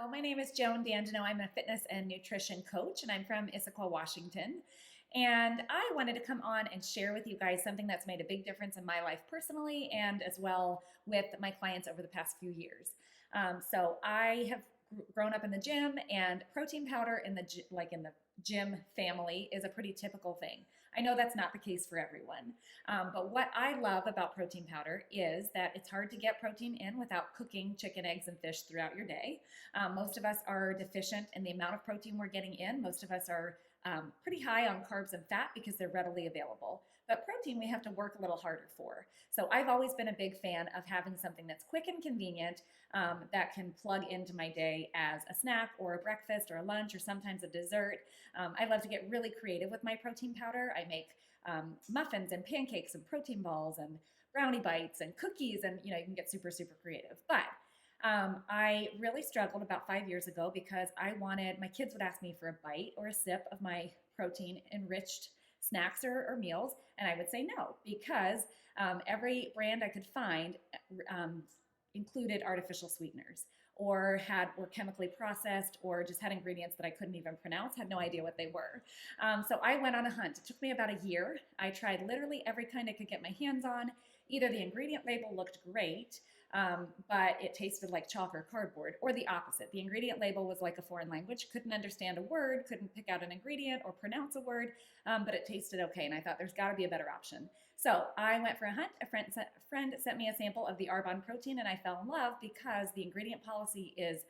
Oh, my name is Joan Dandino. I'm a fitness and nutrition coach, and I'm from Issaquah, Washington. And I wanted to come on and share with you guys something that's made a big difference in my life personally and as well with my clients over the past few years. So I have grown up in the gym, and protein powder in the gym family is a pretty typical thing. I know that's not the case for everyone, but what I love about protein powder is that it's hard to get protein in without cooking chicken, eggs, and fish throughout your day. Most of us are deficient in the amount of protein we're getting in. Most of us are pretty high on carbs and fat because they're readily available. But protein, we have to work a little harder for. So I've always been a big fan of having something that's quick and convenient that can plug into my day as a snack or a breakfast or a lunch or sometimes a dessert. I love to get really creative with my protein powder. I make muffins and pancakes and protein balls and brownie bites and cookies, and you can get super, super creative. But I really struggled about 5 years ago because my kids would ask me for a bite or a sip of my protein enriched snacks or meals, and I would say no because every brand I could find included artificial sweeteners or were chemically processed or just had ingredients that I couldn't even pronounce, had no idea what they were. So I went on a hunt. It took me about a year. I tried literally every kind I could get my hands on. Either the ingredient label looked great, but it tasted like chalk or cardboard, or the opposite. The ingredient label was like a foreign language, couldn't understand a word, couldn't pick out an ingredient or pronounce a word, but it tasted okay, and I thought there's got to be a better option. So I went for a hunt. A friend sent me a sample of the Arbonne protein, and I fell in love because the ingredient policy is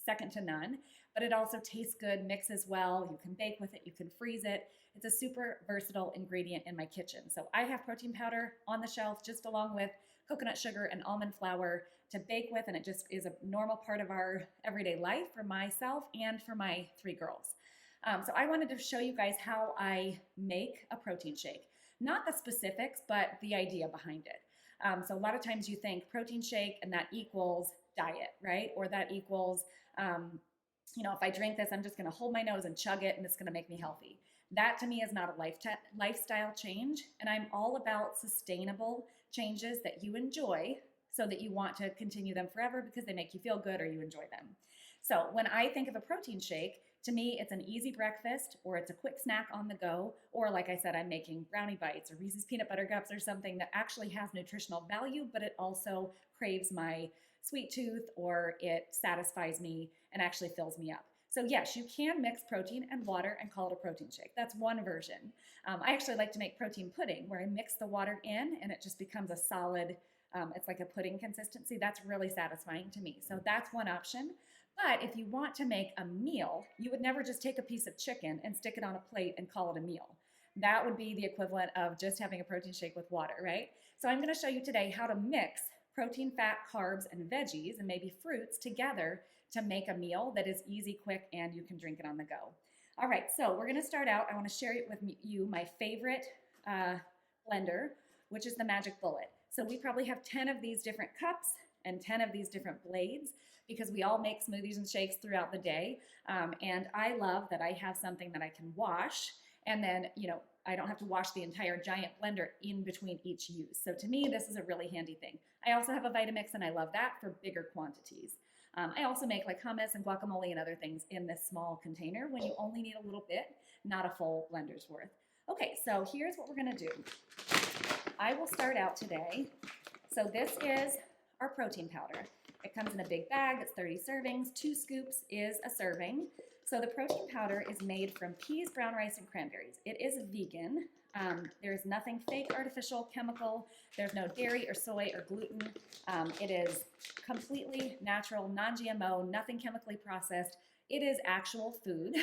second to none, but it also tastes good, mixes well. You can bake with it, you can freeze it. It's a super versatile ingredient in my kitchen. So I have protein powder on the shelf just along with coconut sugar and almond flour to bake with, and it just is a normal part of our everyday life for myself and for my three girls. So I wanted to show you guys how I make a protein shake. Not the specifics, but the idea behind it. So a lot of times you think protein shake and that equals diet, right? Or that equals, if I drink this, I'm just going to hold my nose and chug it and it's going to make me healthy. That to me is not a lifestyle change. And I'm all about sustainable changes that you enjoy so that you want to continue them forever because they make you feel good or you enjoy them. So when I think of a protein shake, to me, it's an easy breakfast or it's a quick snack on the go. Or like I said, I'm making brownie bites or Reese's peanut butter cups or something that actually has nutritional value, but it also craves my sweet tooth or it satisfies me and actually fills me up. So yes, you can mix protein and water and call it a protein shake. That's one version. I actually like to make protein pudding where I mix the water in and it just becomes a solid, it's like a pudding consistency. That's really satisfying to me. So that's one option. But if you want to make a meal, you would never just take a piece of chicken and stick it on a plate and call it a meal. That would be the equivalent of just having a protein shake with water, right? So I'm going to show you today how to mix protein, fat, carbs, and veggies, and maybe fruits together to make a meal that is easy, quick, and you can drink it on the go. All right, so we're going to start out. I want to share with you my favorite blender, which is the Magic Bullet. So we probably have 10 of these different cups and 10 of these different blades because we all make smoothies and shakes throughout the day. And I love that I have something that I can wash and then, I don't have to wash the entire giant blender in between each use. So to me, this is a really handy thing. I also have a Vitamix and I love that for bigger quantities. I also make like hummus and guacamole and other things in this small container when you only need a little bit, not a full blender's worth. Okay, so here's what we're gonna do. I will start out today. So this is our protein powder. It comes in a big bag, it's 30 servings, 2 scoops is a serving. So the protein powder is made from peas, brown rice, and cranberries. It is vegan. There's nothing fake, artificial, chemical. There's no dairy or soy or gluten. It is completely natural, non-GMO, nothing chemically processed. It is actual food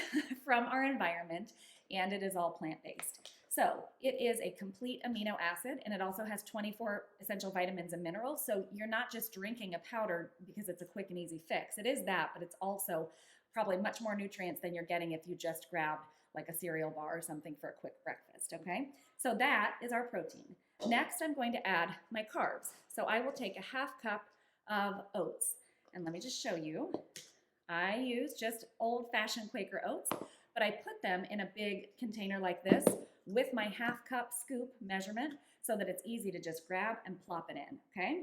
from our environment, and it is all plant-based. So it is a complete amino acid, and it also has 24 essential vitamins and minerals. So you're not just drinking a powder because it's a quick and easy fix. It is that, but it's also probably much more nutrients than you're getting if you just grab like a cereal bar or something for a quick breakfast, okay? So that is our protein. Next, I'm going to add my carbs. So I will take a half cup of oats, and let me just show you. I use just old-fashioned Quaker oats, but I put them in a big container like this with my half cup scoop measurement so that it's easy to just grab and plop it in, okay?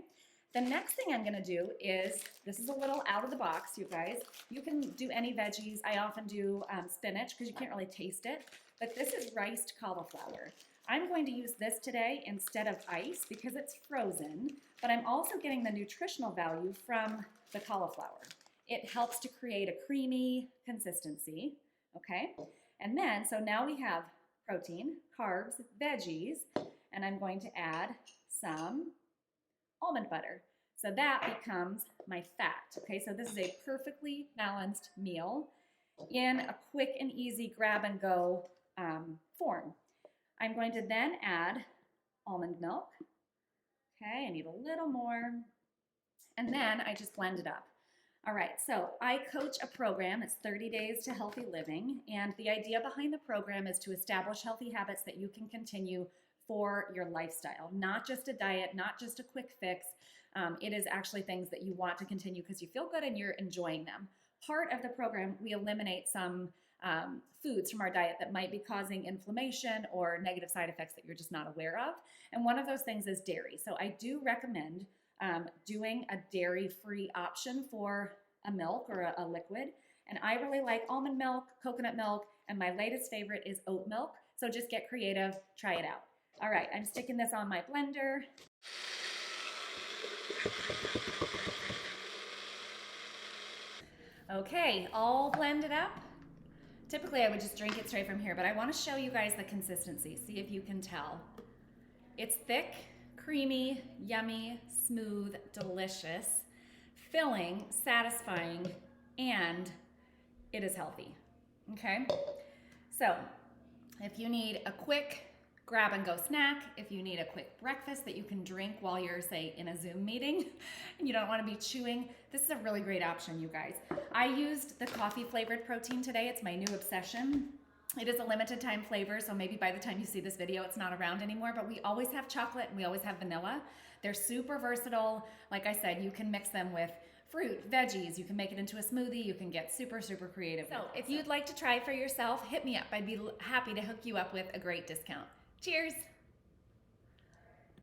The next thing I'm gonna do is, this is a little out of the box, you guys. You can do any veggies. I often do spinach because you can't really taste it, but this is riced cauliflower. I'm going to use this today instead of ice because it's frozen, but I'm also getting the nutritional value from the cauliflower. It helps to create a creamy consistency, okay? And then, so now we have protein, carbs, veggies, and I'm going to add some almond butter. So that becomes my fat, okay? So this is a perfectly balanced meal in a quick and easy grab and go form. I'm going to then add almond milk. Okay, I need a little more. And then I just blend it up. All right, so I coach a program. It's 30 Days to Healthy Living. And the idea behind the program is to establish healthy habits that you can continue for your lifestyle. Not just a diet, not just a quick fix. It is actually things that you want to continue because you feel good and you're enjoying them. Part of the program, we eliminate some foods from our diet that might be causing inflammation or negative side effects that you're just not aware of. And one of those things is dairy. So I do recommend doing a dairy-free option for a milk or a liquid. And I really like almond milk, coconut milk, and my latest favorite is oat milk. So just get creative, try it out. All right, I'm sticking this on my blender. Okay, all blended up. Typically I would just drink it straight from here, but I want to show you guys the consistency. See if you can tell. It's thick, creamy, yummy, smooth, delicious, filling, satisfying, and it is healthy. Okay? So, if you need a quick grab and go snack, if you need a quick breakfast that you can drink while you're, say, in a Zoom meeting and you don't want to be chewing, this is a really great option, you guys. I used the coffee flavored protein today. It's my new obsession. It is a limited time flavor, so maybe by the time you see this video, it's not around anymore, but we always have chocolate and we always have vanilla. They're super versatile. Like I said, you can mix them with fruit, veggies, you can make it into a smoothie, you can get super, super creative. So if you'd like to try for yourself, hit me up. I'd be happy to hook you up with a great discount. Cheers!